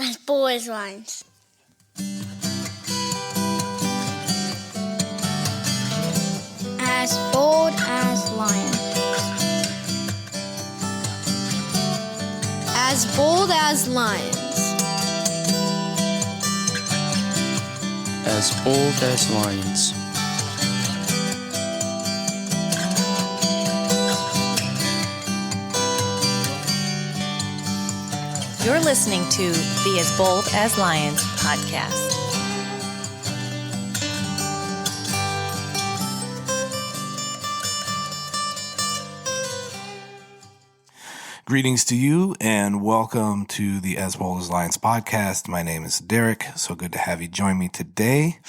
As bold as lions. As bold as lions. As bold as lions. As bold as lions. You're listening to the As Bold as Lions podcast. Greetings to you and welcome to the As Bold as Lions podcast. My name is Derek. So good to have you join me today.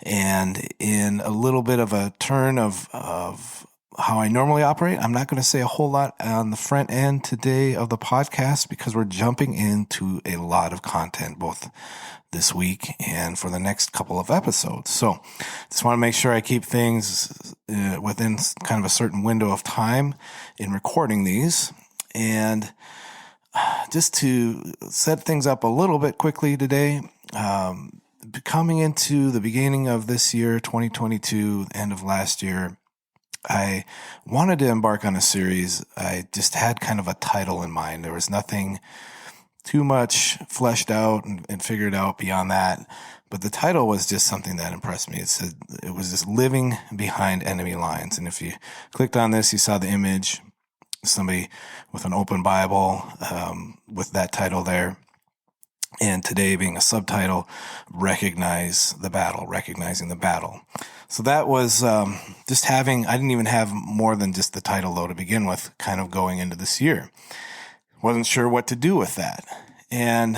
And in a little bit of a turn of how I normally operate, I'm not going to say a whole lot on the front end today of the podcast because we're jumping into a lot of content both this week and for the next couple of episodes. So just want to make sure I keep things within kind of a certain window of time in recording these. And just to set things up a little bit quickly today, coming into the beginning of this year, 2022, end of last year, I wanted to embark on a series. I just had kind of a title in mind. There was nothing too much fleshed out and figured out beyond that. But the title was just something that impressed me. It was just living behind enemy lines. And if you clicked on this, you saw the image, somebody with an open Bible with that title there. And today being a subtitle, recognizing the battle. So that was I didn't even have more than just the title though to begin with, kind of going into this year. Wasn't sure what to do with that. And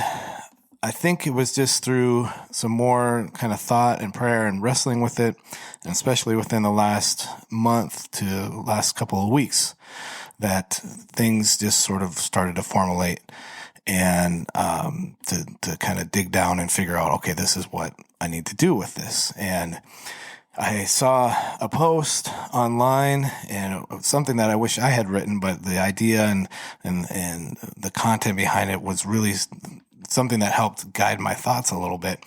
I think it was just through some more kind of thought and prayer and wrestling with it, and especially within the last month to last couple of weeks, that things just sort of started to formulate and to kind of dig down and figure out, okay, this is what I need to do with this. And I saw a post online and something that I wish I had written, but the idea and the content behind it was really something that helped guide my thoughts a little bit.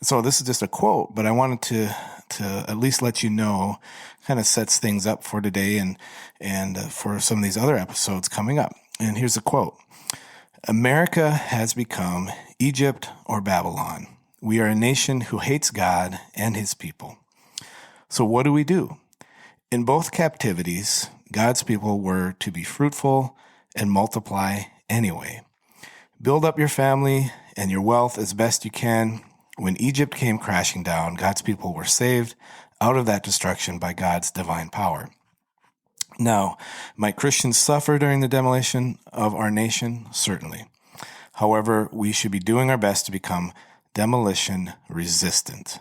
So this is just a quote, but I wanted to at least let you know, kind of sets things up for today and for some of these other episodes coming up. And here's a quote. America has become Egypt or Babylon. We are a nation who hates God and his people. So what do? In both captivities, God's people were to be fruitful and multiply anyway. Build up your family and your wealth as best you can. When Egypt came crashing down, God's people were saved out of that destruction by God's divine power. Now, might Christians suffer during the demolition of our nation? Certainly. However, we should be doing our best to become demolition resistant.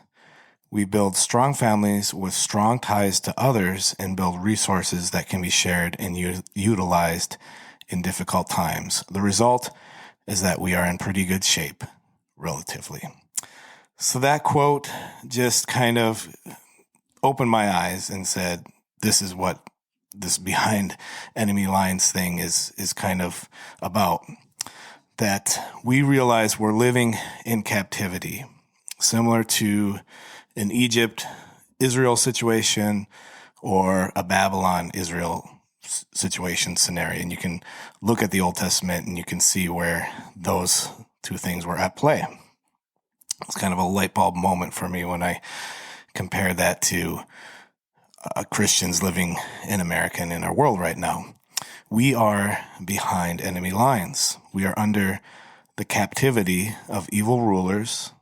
We build strong families with strong ties to others and build resources that can be shared and utilized in difficult times. The result is that we are in pretty good shape, relatively. So that quote just kind of opened my eyes and said, this is what this behind enemy lines thing is kind of about. That we realize we're living in captivity, similar to an Egypt-Israel situation or a Babylon-Israel situation scenario. And you can look at the Old Testament and you can see where those two things were at play. It's kind of a light bulb moment for me when I compare that to Christians living in America and in our world right now. We are behind enemy lines. We are under the captivity of evil rulers,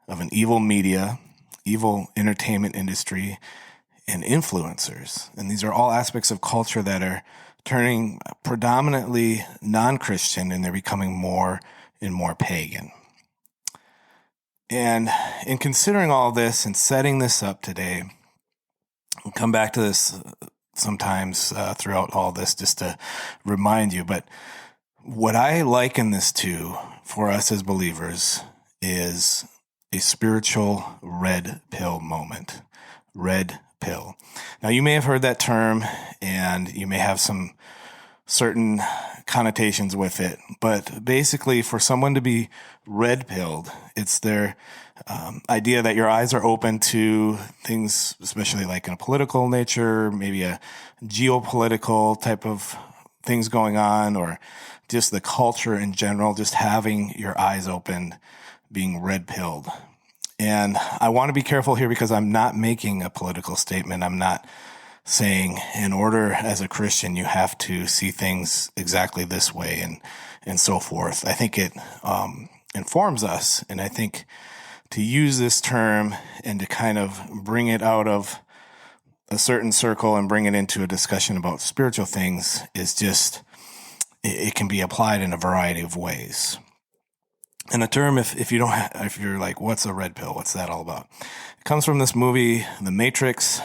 of an evil media, evil entertainment industry, and influencers. And these are all aspects of culture that are turning predominantly non-Christian, and they're becoming more and more pagan. And in considering all this and setting this up today, we'll come back to this sometimes throughout all this just to remind you, but what I liken this to for us as believers is a spiritual red pill moment. Red pill. Now, you may have heard that term, and you may have some certain connotations with it. But basically, for someone to be red-pilled, it's their idea that your eyes are open to things, especially like in a political nature, maybe a geopolitical type of things going on, or just the culture in general, just having your eyes open, being red-pilled. And I want to be careful here because I'm not making a political statement. I'm not saying in order as a Christian, you have to see things exactly this way and so forth. I think it informs us. And I think to use this term and to kind of bring it out of a certain circle and bring it into a discussion about spiritual things is just, it can be applied in a variety of ways. And a term, if you're like, what's a red pill? What's that all about? It comes from this movie, The Matrix.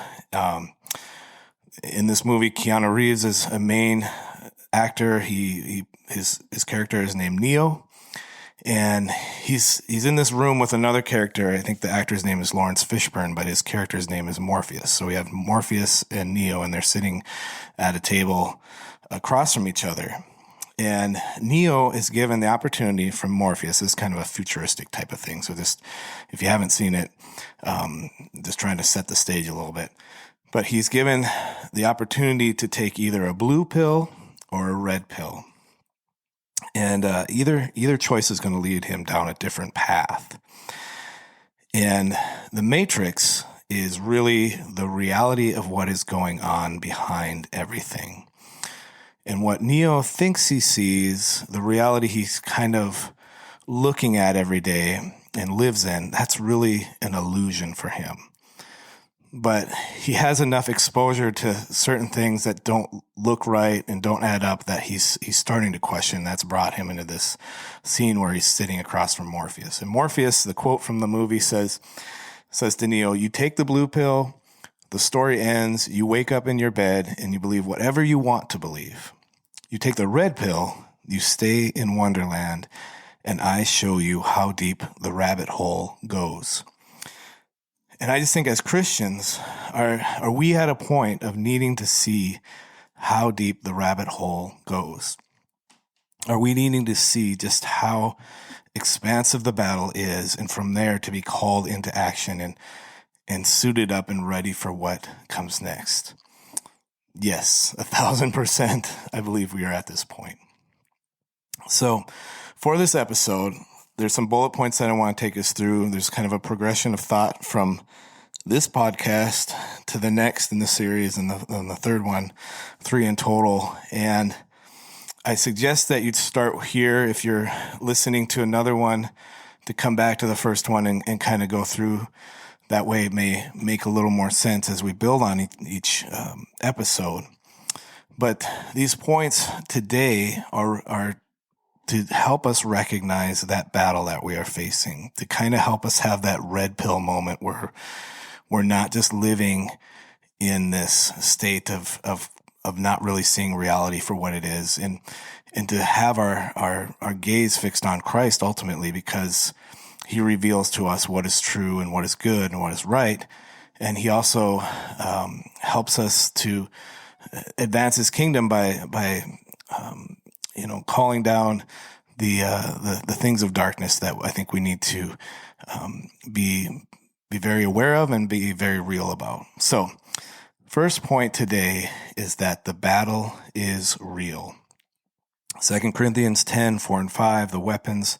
In this movie, Keanu Reeves is a main actor. His character is named Neo, and he's in this room with another character. I think the actor's name is Lawrence Fishburne, but his character's name is Morpheus. So we have Morpheus and Neo, and they're sitting at a table across from each other. And Neo is given the opportunity from Morpheus. This is kind of a futuristic type of thing. So just, if you haven't seen it, just trying to set the stage a little bit. But he's given the opportunity to take either a blue pill or a red pill. And either choice is going to lead him down a different path. And the Matrix is really the reality of what is going on behind everything. And what Neo thinks he sees, the reality he's kind of looking at every day and lives in, that's really an illusion for him. But he has enough exposure to certain things that don't look right and don't add up that he's starting to question. That's brought him into this scene where he's sitting across from Morpheus. And Morpheus, the quote from the movie says to Neo, "You take the blue pill, the story ends, you wake up in your bed, and you believe whatever you want to believe. You take the red pill, you stay in Wonderland, and I show you how deep the rabbit hole goes." And I just think as Christians, are we at a point of needing to see how deep the rabbit hole goes? Are we needing to see just how expansive the battle is, and from there to be called into action and suited up and ready for what comes next? Yes, 1,000%. I believe we are at this point. So for this episode, there's some bullet points that I want to take us through. There's kind of a progression of thought from this podcast to the next in the series and the third one, 3 in total. And I suggest that you'd start here if you're listening to another one, to come back to the first one and kind of go through. That way it may make a little more sense as we build on each episode. But these points today are to help us recognize that battle that we are facing, to kind of help us have that red pill moment where we're not just living in this state of not really seeing reality for what it is, and to have our gaze fixed on Christ ultimately, because he reveals to us what is true and what is good and what is right. And he also helps us to advance his kingdom by calling down the things of darkness that I think we need to be very aware of and be very real about. So, first point today is that the battle is real. 2 Corinthians 10:4-5, the weapons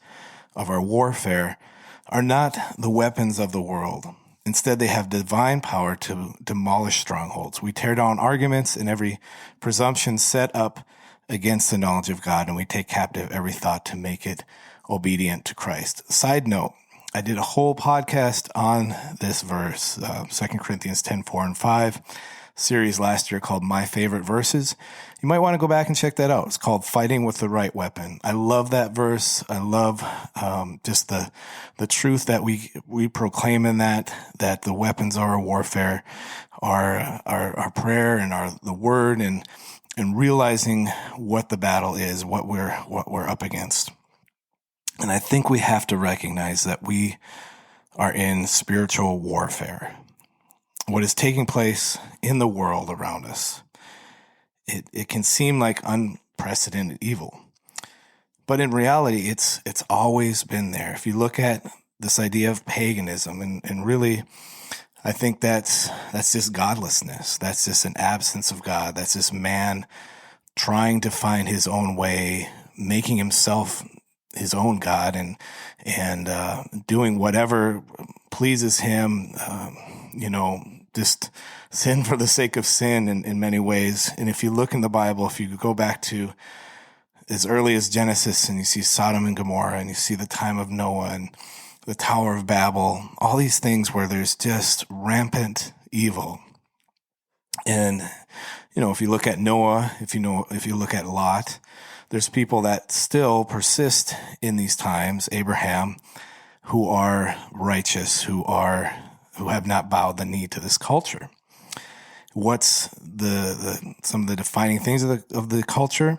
of our warfare are not the weapons of the world. Instead, they have divine power to demolish strongholds. We tear down arguments and every presumption set up against the knowledge of God, and we take captive every thought to make it obedient to Christ. Side note, I did a whole podcast on this verse, 2 Corinthians 10:4-5, series last year called My Favorite Verses. You might want to go back and check that out. It's called Fighting with the Right Weapon. I love that verse. I love just the truth that we proclaim in that the weapons of our warfare are our prayer and the word, and realizing what the battle is, what we're up against. And I think we have to recognize that we are in spiritual warfare. What is taking place in the world around us, it can seem like unprecedented evil. But in reality, it's always been there. If you look at this idea of paganism, and really, I think that's just godlessness. That's just an absence of God. That's just man trying to find his own way, making himself his own God, and doing whatever pleases him. Just sin for the sake of sin in many ways. And if you look in the Bible, if you go back to as early as Genesis, and you see Sodom and Gomorrah, and you see the time of Noah and the Tower of Babel, all these things where there's just rampant evil. And, if you look at Noah, if you look at Lot, there's people that still persist in these times, Abraham, who are righteous, who have not bowed the knee to this culture. What's some of the defining things of the culture?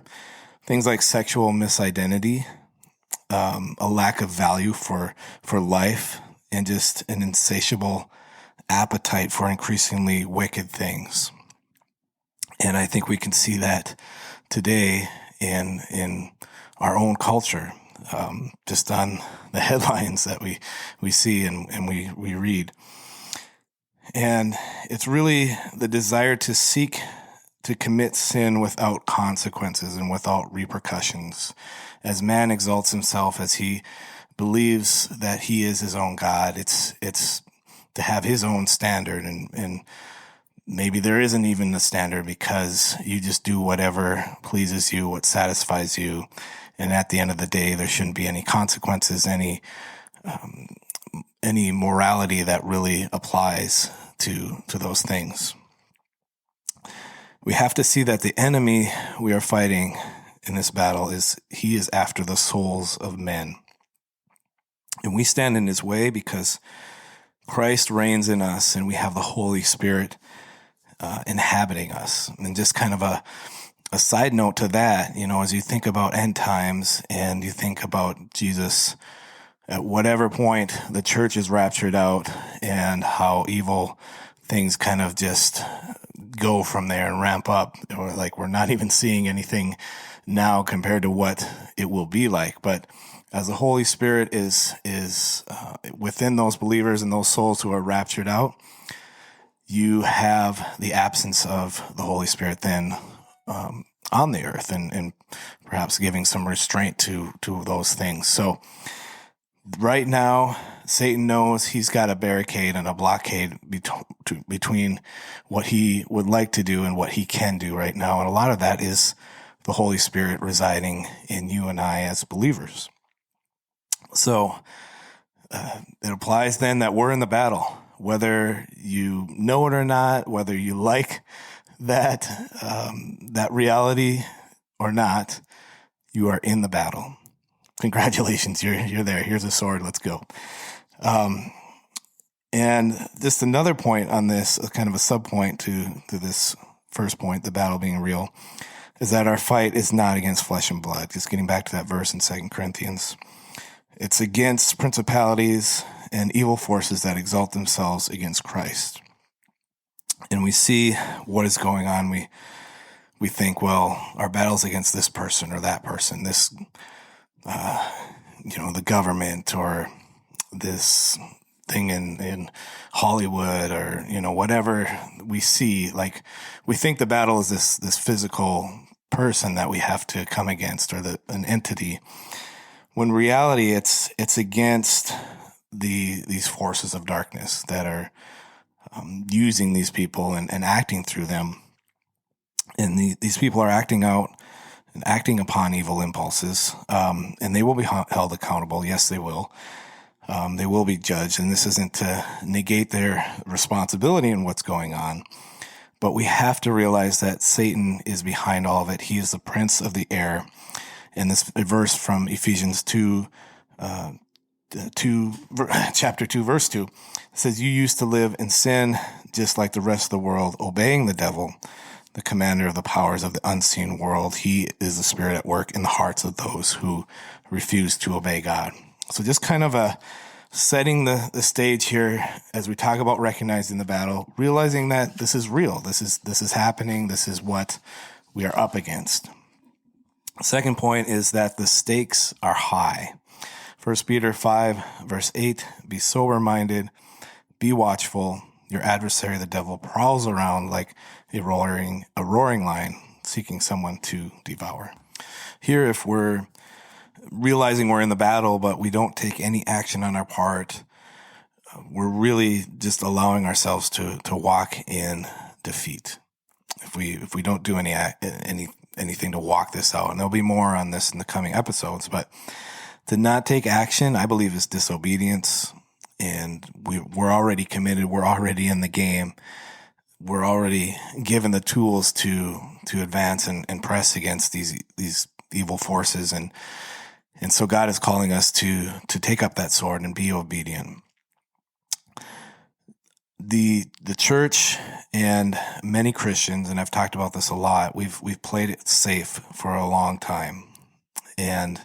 Things like sexual misidentity, a lack of value for life, and just an insatiable appetite for increasingly wicked things. And I think we can see that today in our own culture, just on the headlines that we see and we read. And it's really the desire to seek to commit sin without consequences and without repercussions. As man exalts himself, as he believes that he is his own God, it's to have his own standard, and maybe there isn't even a standard because you just do whatever pleases you, what satisfies you. And at the end of the day, there shouldn't be any consequences, any morality that really applies to those things. We have to see that the enemy we are fighting in this battle he is after the souls of men. And we stand in his way because Christ reigns in us, and we have the Holy Spirit inhabiting us. And just kind of a side note to that, as you think about end times and you think about Jesus, at whatever point the church is raptured out and how evil things kind of just go from there and ramp up, or like we're not even seeing anything now compared to what it will be like. But as the Holy Spirit is within those believers and those souls who are raptured out, you have the absence of the Holy Spirit then on the earth, and perhaps giving some restraint to those things. So right now, Satan knows he's got a barricade and a blockade between what he would like to do and what he can do right now. And a lot of that is the Holy Spirit residing in you and I as believers. So it applies then that we're in the battle, whether you know it or not, whether you like that reality or not, you are in the battle. Congratulations, you're there. Here's a sword. Let's go. And just another point on this, kind of a subpoint to this first point, the battle being real, is that our fight is not against flesh and blood. Just getting back to that verse in 2 Corinthians. It's against principalities and evil forces that exalt themselves against Christ. And we see what is going on. We think, well, our battle's against this person or that person, this, the government, or this thing in Hollywood, or, whatever we see. Like, we think the battle is this physical person that we have to come against, or an entity. When in reality, it's against these forces of darkness that are using these people and acting through them. And these people are acting out and acting upon evil impulses, and they will be held accountable. Yes, they will. They will be judged, and this isn't to negate their responsibility in what's going on. But we have to realize that Satan is behind all of it. He is the prince of the air. And this verse from Ephesians 2, chapter 2, verse 2, says, "You used to live in sin just like the rest of the world, obeying the devil, the commander of the powers of the unseen world. He is the spirit at work in the hearts of those who refuse to obey God." So just kind of setting the stage here as we talk about recognizing the battle, realizing that this is real. This is happening. This is what we are up against. Second point is that the stakes are high. 1 Peter 5, verse 8, be sober-minded, be watchful. Your adversary, the devil, prowls around like a roaring lion, seeking someone to devour. Here, if we're realizing we're in the battle, but we don't take any action on our part, we're really just allowing ourselves to walk in defeat. If we don't do anything to walk this out, and there'll be more on this in the coming episodes, but to not take action, I believe, is disobedience, and we're already committed. We're already in the game. We're already given the tools to advance and press against these evil forces, and so God is calling us to take up that sword and be obedient. The church and many Christians, and I've talked about this a lot, we've played it safe for a long time. And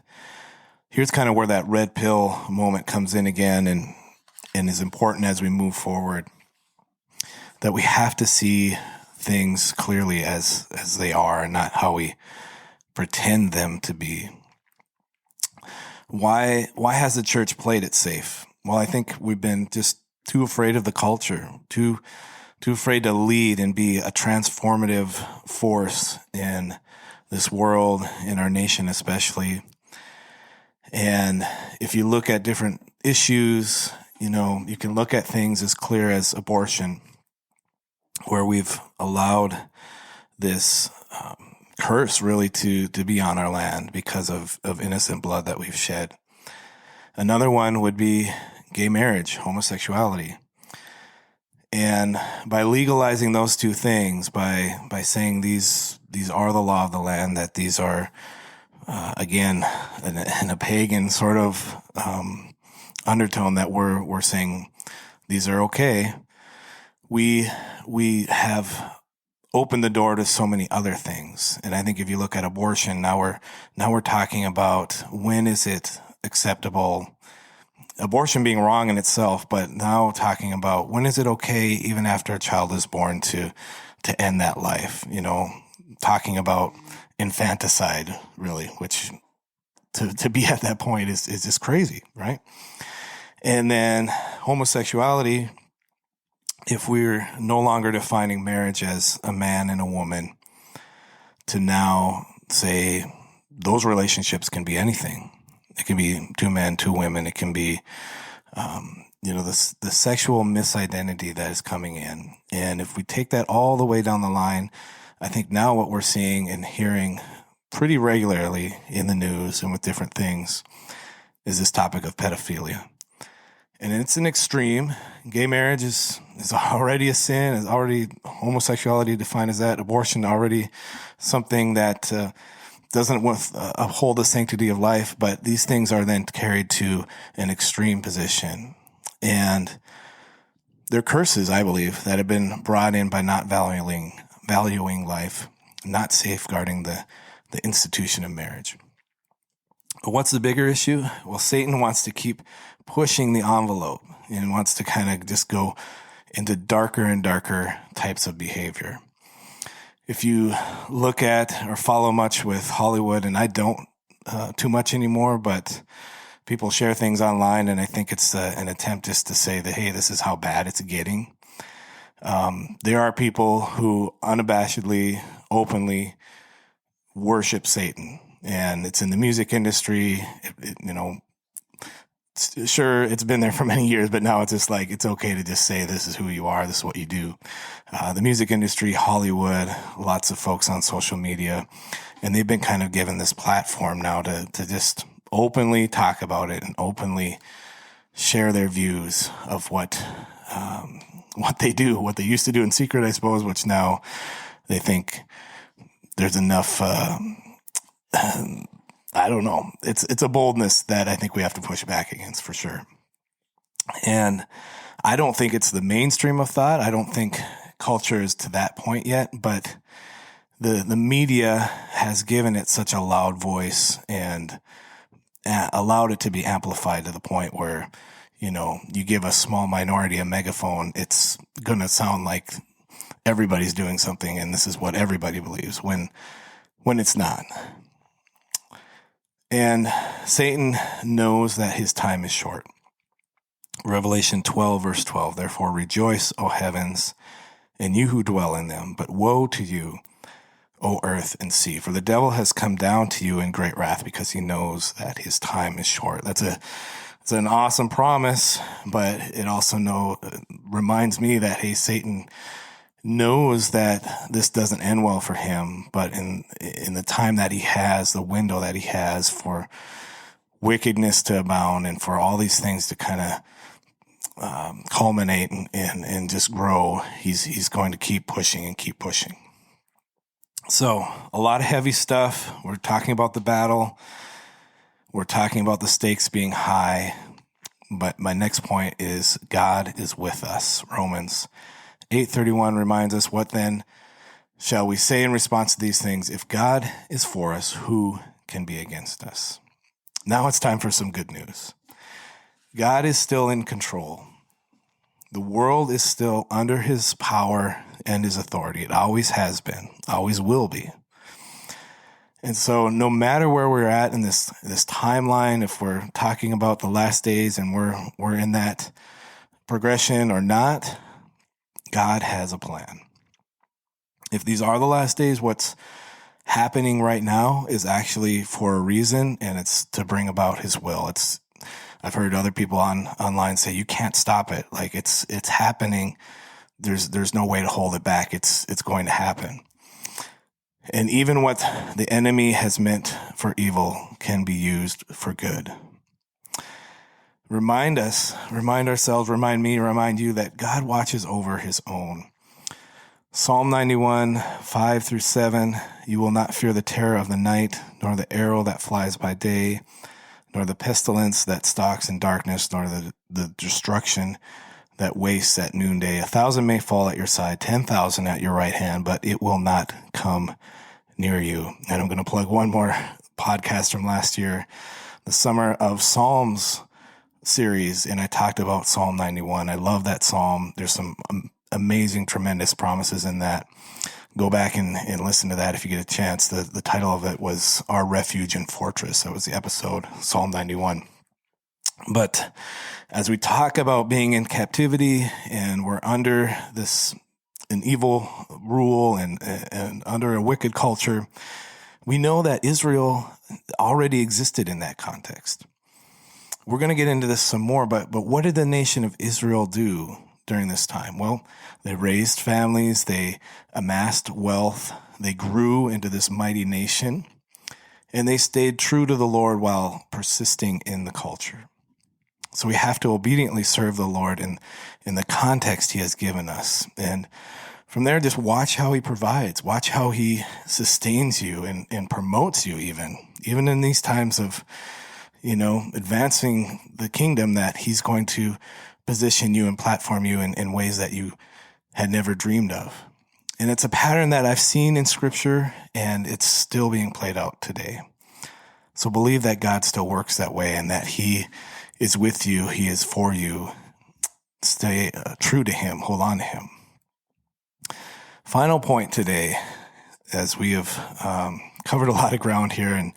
here's kind of where that red pill moment comes in again and is important as we move forward, that we have to see things clearly as they are and not how we pretend them to be. Why has the church played it safe? Well, I think we've been just too afraid of the culture, too afraid to lead and be a transformative force in this world, in our nation especially. And if you look at different issues, you can look at things as clear as abortion, where we've allowed this curse really to be on our land because of innocent blood that we've shed. Another one would be gay marriage, homosexuality. And by legalizing those two things, by saying these are the law of the land, that these are, again, in a pagan sort of undertone, that we're saying these are okay, we have opened the door to so many other things. And I think if you look at abortion, now we're talking about when is it acceptable, abortion being wrong in itself, but now talking about when is it okay, even after a child is born, to end that life, talking about infanticide, really, which to be at that point is just crazy, right? And then homosexuality, if we're no longer defining marriage as a man and a woman, to now say those relationships can be anything. It can be two men, two women. It can be, the sexual misidentity that is coming in. And if we take that all the way down the line, I think now what we're seeing and hearing pretty regularly in the news and with different things is this topic of pedophilia. And it's an extreme. Gay marriage is already a sin, is already homosexuality defined as that. Abortion already something that doesn't uphold the sanctity of life, but these things are then carried to an extreme position. And they're curses, I believe, that have been brought in by not valuing life, not safeguarding the institution of marriage. But what's the bigger issue? Well, Satan wants to keep pushing the envelope and wants to kind of just go into darker and darker types of behavior. If you look at or follow much with Hollywood, and I don't too much anymore, but people share things online, and I think it's an attempt just to say that, hey, this is how bad it's getting. There are people who unabashedly, openly worship Satan, and it's in the music industry. Sure, it's been there for many years, but now it's just like, it's okay to just say this is who you are, this is what you do. The music industry, Hollywood, lots of folks on social media, and they've been kind of given this platform now to just openly talk about it and openly share their views of what they do, what they used to do in secret, I suppose, which now they think there's enough, I don't know. It's a boldness that I think we have to push back against for sure. And I don't think it's the mainstream of thought. I don't think culture is to that point yet, but the media has given it such a loud voice and allowed it to be amplified to the point where, you give a small minority a megaphone, it's going to sound like everybody's doing something and this is what everybody believes when it's not. And Satan knows that his time is short. Revelation 12, verse 12, therefore rejoice, O heavens, and you who dwell in them. But woe to you, O earth and sea, for the devil has come down to you in great wrath because he knows that his time is short. It's an awesome promise, but it also reminds me that, hey, Satan knows that this doesn't end well for him, but in the time that he has, the window that he has for wickedness to abound and for all these things to kind of culminate and just grow, he's going to keep pushing and keep pushing. So a lot of heavy stuff. We're talking about the battle. We're talking about the stakes being high. But my next point is God is with us. Romans 8:31 reminds us, what then shall we say in response to these things? If God is for us, who can be against us? Now it's time for some good news. God is still in control. The world is still under his power and his authority. It always has been, always will be. And so no matter where we're at in this timeline, if we're talking about the last days and we're in that progression or not, God has a plan. If these are the last days, what's happening right now is actually for a reason, and it's to bring about his will. I've heard other people online say you can't stop it. Like it's happening. There's no way to hold it back. It's going to happen. And even what the enemy has meant for evil can be used for good. Remind ourselves, remind me, remind you that God watches over his own. Psalm 91, 5-7, you will not fear the terror of the night, nor the arrow that flies by day, nor the pestilence that stalks in darkness, nor the destruction that wastes at noonday. 1,000 may fall at your side, 10,000 at your right hand, but it will not come near you. And I'm going to plug one more podcast from last year, the Summer of Psalms series, and I talked about Psalm 91. I love that psalm. There's some amazing, tremendous promises in that. Go back and listen to that if you get a chance. The title of it was Our Refuge and Fortress. That was the episode, Psalm 91. But as we talk about being in captivity and we're under an evil rule and under a wicked culture, we know that Israel already existed in that context. We're going to get into this some more, but what did the nation of Israel do during this time? Well, they raised families, they amassed wealth, they grew into this mighty nation, and they stayed true to the Lord while persisting in the culture. So we have to obediently serve the Lord in the context he has given us. And from there, just watch how he provides, watch how he sustains you and promotes you even in these times of advancing the kingdom, that he's going to position you and platform you in ways that you had never dreamed of. And it's a pattern that I've seen in scripture, and it's still being played out today. So believe that God still works that way and that he is with you. He is for you. Stay true to him. Hold on to him. Final point today, as we have covered a lot of ground here and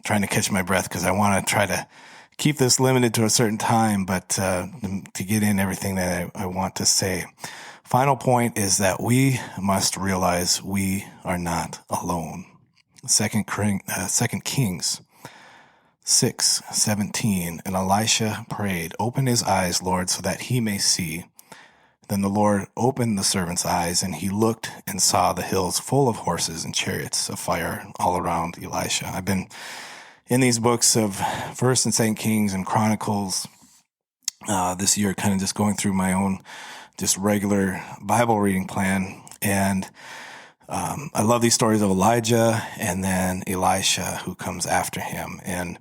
trying to catch my breath because I want to try to keep this limited to a certain time, but to get in everything that I want to say. Final point is that we must realize we are not alone. 2 Kings 6:17, and Elisha prayed, "Open his eyes, Lord, so that he may see." Then the Lord opened the servant's eyes, and he looked and saw the hills full of horses and chariots of fire all around Elisha. I've been in these books of 1st and 2nd Kings and Chronicles this year, kind of just going through my own just regular Bible reading plan. And I love these stories of Elijah and then Elisha, who comes after him. And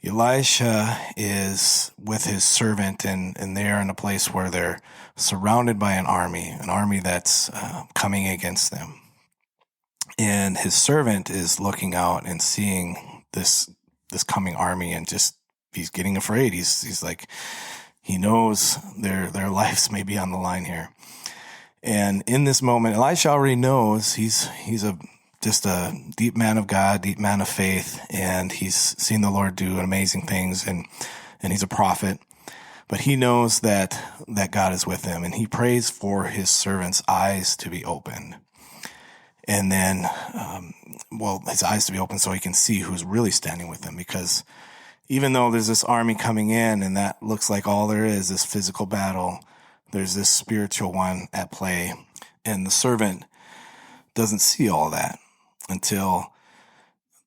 Elisha is with his servant, and they're in a place where they're surrounded by an army that's coming against them. And his servant is looking out and seeing this coming army, and just he's getting afraid. He's like, he knows their lives may be on the line here. And in this moment, Elisha already knows he's a just a deep man of God, deep man of faith, and he's seen the Lord do amazing things, and he's a prophet. But he knows that God is with him, and he prays for his servant's eyes to be opened. And then, his eyes to be open so he can see who's really standing with him. Because even though there's this army coming in and that looks like all there is, this physical battle, there's this spiritual one at play. And the servant doesn't see all that until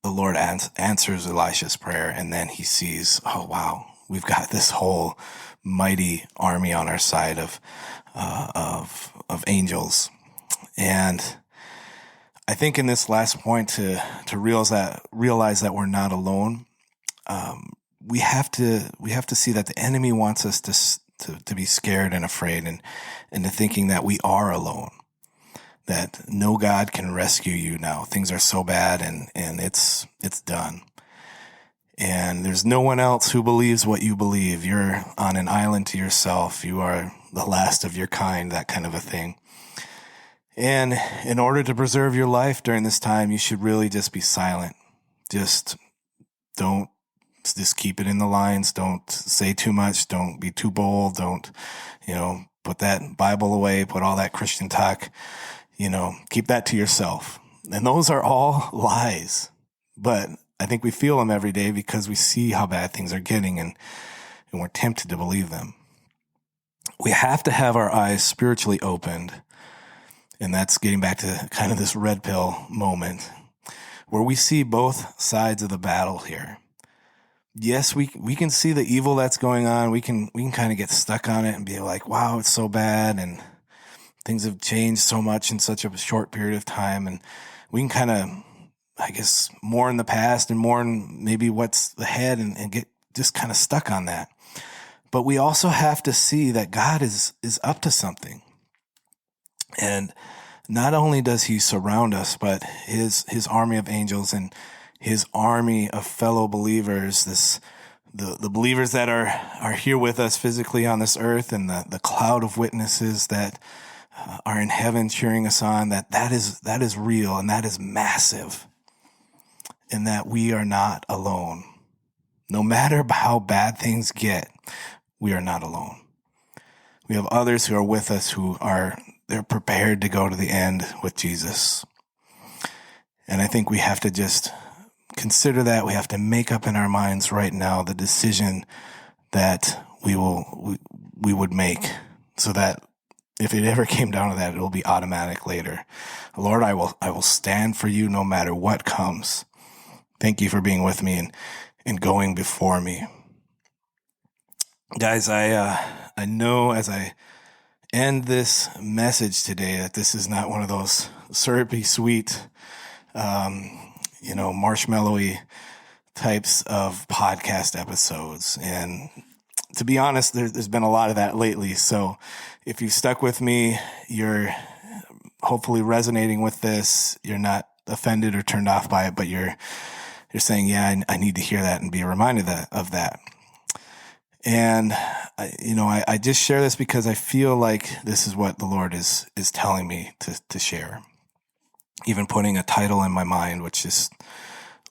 the Lord answers Elisha's prayer. And then he sees, oh, wow, we've got this whole mighty army on our side of angels. And I think in this last point to realize that we're not alone, we have to see that the enemy wants us to be scared and afraid and to thinking that we are alone, that no God can rescue you now. Things are so bad and it's done. And there's no one else who believes what you believe. You're on an island to yourself. You are the last of your kind, that kind of a thing. And in order to preserve your life during this time, you should really just be silent. Just keep it in the lines. Don't say too much. Don't be too bold. Don't, put that Bible away, put all that Christian talk, keep that to yourself. And those are all lies. But I think we feel them every day because we see how bad things are getting and we're tempted to believe them. We have to have our eyes spiritually opened. And that's getting back to kind of this red pill moment where we see both sides of the battle here. Yes, we can see the evil that's going on. We can kind of get stuck on it and be like, wow, it's so bad. And things have changed so much in such a short period of time. And we can kind of, I guess, more in the past and more in maybe what's ahead and get just kind of stuck on that. But we also have to see that God is up to something. And not only does he surround us, but his army of angels and his army of fellow believers, the believers that are here with us physically on this earth, and the cloud of witnesses that are in heaven cheering us on, that is real and that is massive, and that we are not alone. No matter how bad things get, we are not alone. We have others who are with us they're prepared to go to the end with Jesus. And I think we have to just consider that. We have to make up in our minds right now the decision that we would make, so that if it ever came down to that, it will be automatic later. Lord, I will stand for you no matter what comes. Thank you for being with me and going before me. Guys, I know as I end this message today that this is not one of those syrupy, sweet, marshmallowy types of podcast episodes. And to be honest, there's been a lot of that lately. So if you've stuck with me, you're hopefully resonating with this. You're not offended or turned off by it, but you're saying, yeah, I need to hear that and be reminded of that. And, I just share this because I feel like this is what the Lord is telling me to share. Even putting a title in my mind, which is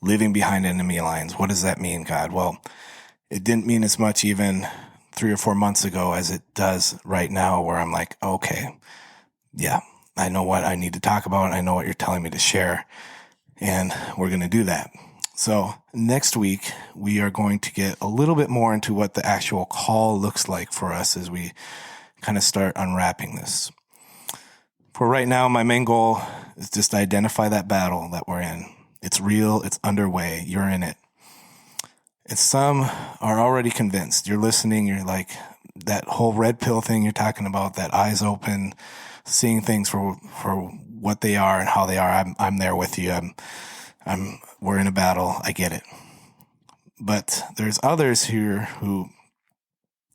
living behind enemy lines. What does that mean, God? Well, it didn't mean as much even 3 or 4 months ago as it does right now, where I'm like, okay, yeah, I know what I need to talk about. I know what you're telling me to share, and we're going to do that. So next week, we are going to get a little bit more into what the actual call looks like for us as we kind of start unwrapping this. For right now, my main goal is just to identify that battle that we're in. It's real. It's underway. You're in it. And some are already convinced. You're listening. You're like, that whole red pill thing you're talking about, that eyes open, seeing things for what they are and how they are. I'm there with you. We're in a battle. I get it. But there's others here who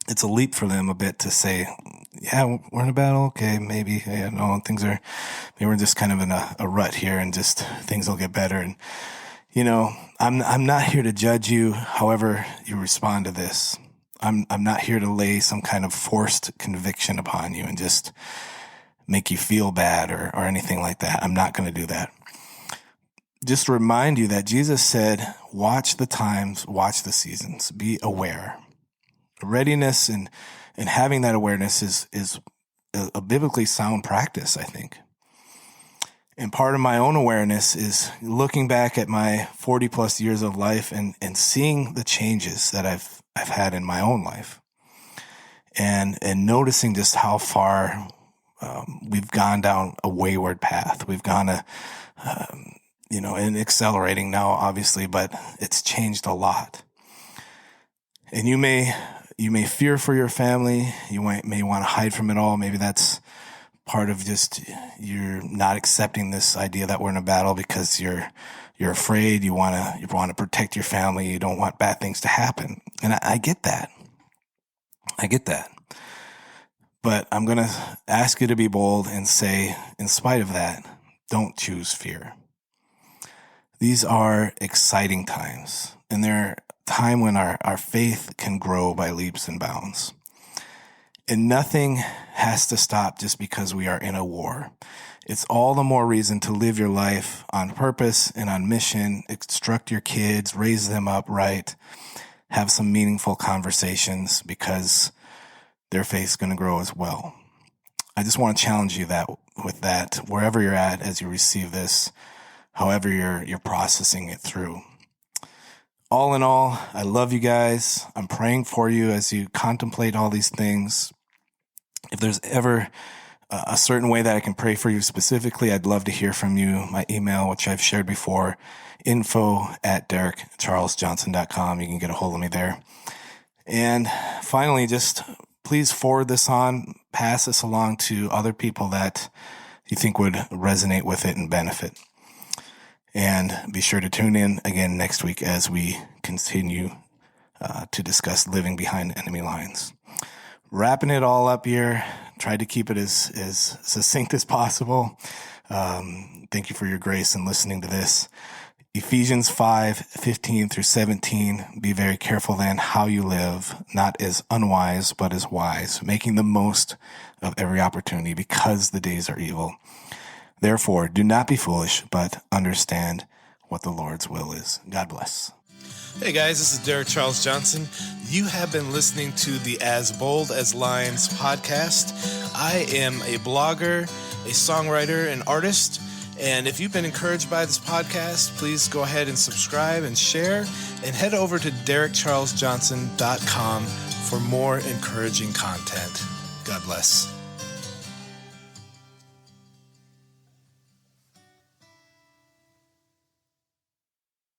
it's a leap for them a bit to say, yeah, we're in a battle. Okay, maybe, maybe we're just kind of in a rut here and just things will get better. And, I'm not here to judge you however you respond to this. I'm not here to lay some kind of forced conviction upon you and just make you feel bad or anything like that. I'm not going to do that. just remind you that Jesus said, watch the times, watch the seasons, be aware. Readiness and having that awareness is a biblically sound practice, I think. And part of my own awareness is looking back at my 40 plus years of life and seeing the changes that I've had in my own life. And noticing just how far we've gone down a wayward path. We've gone and accelerating now, obviously, but it's changed a lot. And you may fear for your family. You may want to hide from it all. Maybe that's part of just you're not accepting this idea that we're in a battle because you're afraid. You want to protect your family. You don't want bad things to happen. And I get that. But I'm going to ask you to be bold and say, in spite of that, don't choose fear. These are exciting times, and they're a time when our faith can grow by leaps and bounds. And nothing has to stop just because we are in a war. It's all the more reason to live your life on purpose and on mission, instruct your kids, raise them up right, have some meaningful conversations because their faith's going to grow as well. I just want to challenge you with that, wherever you're at as you receive this, however you're processing it through. All in all, I love you guys. I'm praying for you as you contemplate all these things. If there's ever a certain way that I can pray for you specifically, I'd love to hear from you. My email, which I've shared before, info@derekcharlesjohnson.com. You can get a hold of me there. And finally, just please forward this on, pass this along to other people that you think would resonate with it and benefit. And be sure to tune in again next week as we continue to discuss living behind enemy lines. Wrapping it all up here, tried to keep it as succinct as possible. Thank you for your grace in listening to this. Ephesians 5:15 through 17, be very careful then how you live, not as unwise, but as wise, making the most of every opportunity because the days are evil. Therefore, do not be foolish, but understand what the Lord's will is. God bless. Hey guys, this is Derek Charles Johnson. You have been listening to the As Bold as Lions podcast. I am a blogger, a songwriter, an artist. And if you've been encouraged by this podcast, please go ahead and subscribe and share, and head over to derekcharlesjohnson.com for more encouraging content. God bless.